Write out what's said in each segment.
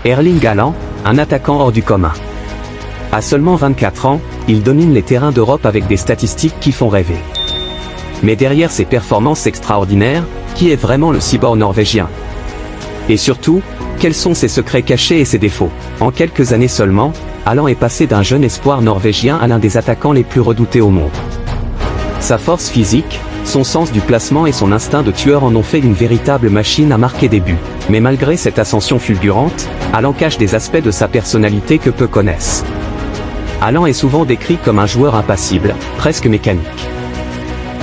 Erling Haaland, un attaquant hors du commun. À seulement 24 ans, il domine les terrains d'Europe avec des statistiques qui font rêver. Mais derrière ces performances extraordinaires, qui est vraiment le cyborg norvégien? Et surtout, quels sont ses secrets cachés et ses défauts? En quelques années seulement, Haaland est passé d'un jeune espoir norvégien à l'un des attaquants les plus redoutés au monde. Sa force physique, son sens du placement et son instinct de tueur en ont fait une véritable machine à marquer des buts. Mais malgré cette ascension fulgurante, Haaland cache des aspects de sa personnalité que peu connaissent. Haaland est souvent décrit comme un joueur impassible, presque mécanique.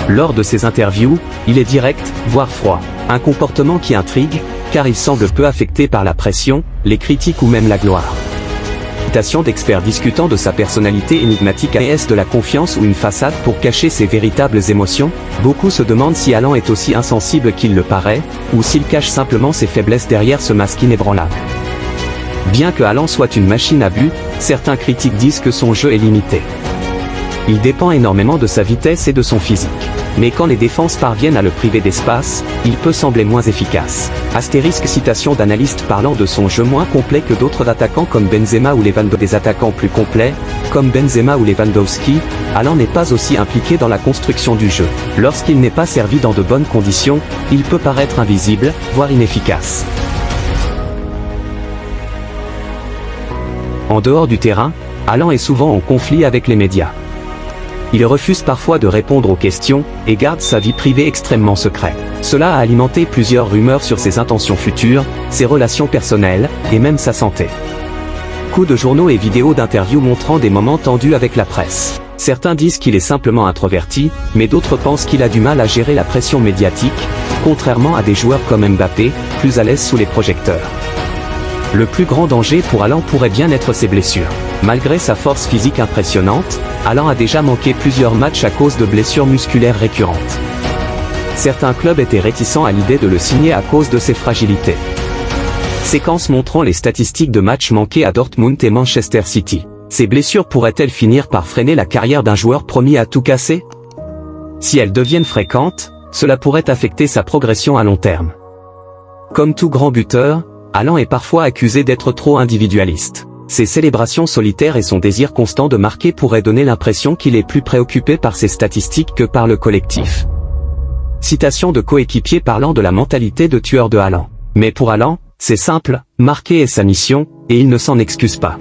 Lors de ses interviews, il est direct, voire froid. Un comportement qui intrigue, car il semble peu affecté par la pression, les critiques ou même la gloire. Citation d'experts discutant de sa personnalité énigmatique. Est-ce de la confiance ou une façade pour cacher ses véritables émotions? Beaucoup se demandent si Haaland est aussi insensible qu'il le paraît, ou s'il cache simplement ses faiblesses derrière ce masque inébranlable. Bien que Haaland soit une machine à but, certains critiques disent que son jeu est limité. Il dépend énormément de sa vitesse et de son physique. Mais quand les défenses parviennent à le priver d'espace, il peut sembler moins efficace. Astérisque citation d'analystes parlant de son jeu moins complet que d'autres attaquants comme Benzema ou Lewandowski. Des attaquants plus complets, comme Benzema ou Lewandowski, Haaland n'est pas aussi impliqué dans la construction du jeu. Lorsqu'il n'est pas servi dans de bonnes conditions, il peut paraître invisible, voire inefficace. En dehors du terrain, Haaland est souvent en conflit avec les médias. Il refuse parfois de répondre aux questions, et garde sa vie privée extrêmement secrète. Cela a alimenté plusieurs rumeurs sur ses intentions futures, ses relations personnelles, et même sa santé. Coups de journaux et vidéos d'interviews montrant des moments tendus avec la presse. Certains disent qu'il est simplement introverti, mais d'autres pensent qu'il a du mal à gérer la pression médiatique, contrairement à des joueurs comme Mbappé, plus à l'aise sous les projecteurs. Le plus grand danger pour Haaland pourrait bien être ses blessures. Malgré sa force physique impressionnante, Haaland a déjà manqué plusieurs matchs à cause de blessures musculaires récurrentes. Certains clubs étaient réticents à l'idée de le signer à cause de ses fragilités. Séquences montrant les statistiques de matchs manqués à Dortmund et Manchester City. Ces blessures pourraient-elles finir par freiner la carrière d'un joueur promis à tout casser? Si elles deviennent fréquentes, cela pourrait affecter sa progression à long terme. Comme tout grand buteur, Haaland est parfois accusé d'être trop individualiste. Ses célébrations solitaires et son désir constant de marquer pourraient donner l'impression qu'il est plus préoccupé par ses statistiques que par le collectif. Citation de coéquipiers parlant de la mentalité de tueur de Haaland. Mais pour Haaland, c'est simple, marquer est sa mission, et il ne s'en excuse pas.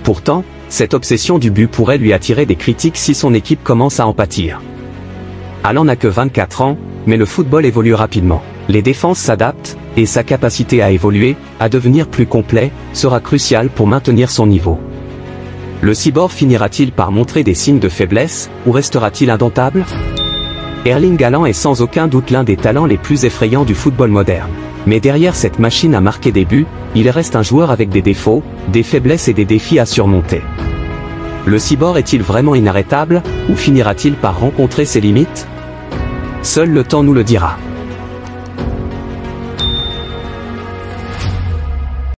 Pourtant, cette obsession du but pourrait lui attirer des critiques si son équipe commence à en pâtir. Haaland n'a que 24 ans, mais le football évolue rapidement. Les défenses s'adaptent, et sa capacité à évoluer, à devenir plus complet, sera cruciale pour maintenir son niveau. Le cyborg finira-t-il par montrer des signes de faiblesse, ou restera-t-il indomptable? Erling Haaland est sans aucun doute l'un des talents les plus effrayants du football moderne. Mais derrière cette machine à marquer des buts, il reste un joueur avec des défauts, des faiblesses et des défis à surmonter. Le cyborg est-il vraiment inarrêtable, ou finira-t-il par rencontrer ses limites? Seul le temps nous le dira.